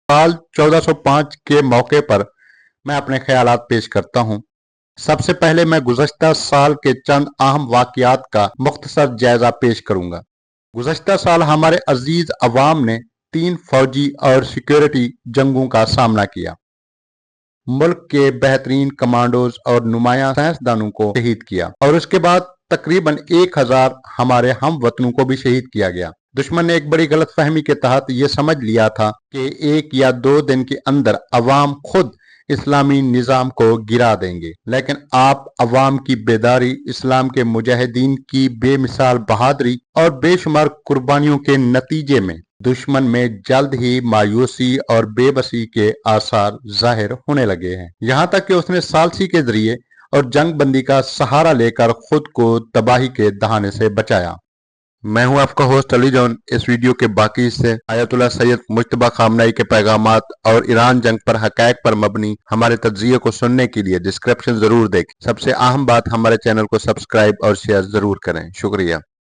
साल 1405 के मौके पर मैं अपने ख्यालात पेश करता हूँ। सबसे पहले मैं गुज़श्ता साल के चंद अहम वाक़यात का मुख्तसर जायजा पेश करूंगा। गुज़श्ता साल हमारे अजीज अवाम ने 3 फौजी और सिक्योरिटी जंगों का सामना किया। मुल्क के बेहतरीन कमांडोज और नुमाया साइंसदानों को शहीद किया और उसके बाद तकरीबन 1000 हमारे हम वतनों को भी शहीद किया गया। दुश्मन ने एक बड़ी गलत फहमी के तहत ये समझ लिया था कि 1 या 2 दिन के अंदर अवाम खुद इस्लामी निज़ाम को गिरा देंगे, लेकिन आप अवाम की बेदारी, इस्लाम के मुजाहिदीन की बेमिसाल बहादुरी और बेशुमार कुर्बानियों के नतीजे में दुश्मन में जल्द ही मायूसी और बेबसी के आसार जाहिर होने लगे हैं। यहाँ तक कि उसने सालसी के जरिए और जंग बंदी का सहारा लेकर खुद को तबाही के दहाने से बचाया। मैं हूं आपका होस्ट अली जॉन। इस वीडियो के बाकी हिस्से आयतुल्लाह सैयद मुज्तबा खामनेई के पैगामात और ईरान जंग पर हक़ाइक़ पर मबनी हमारे तज्ज़िये को सुनने के लिए डिस्क्रिप्शन जरूर देखें। सबसे अहम बात, हमारे चैनल को सब्सक्राइब और शेयर जरूर करें। शुक्रिया।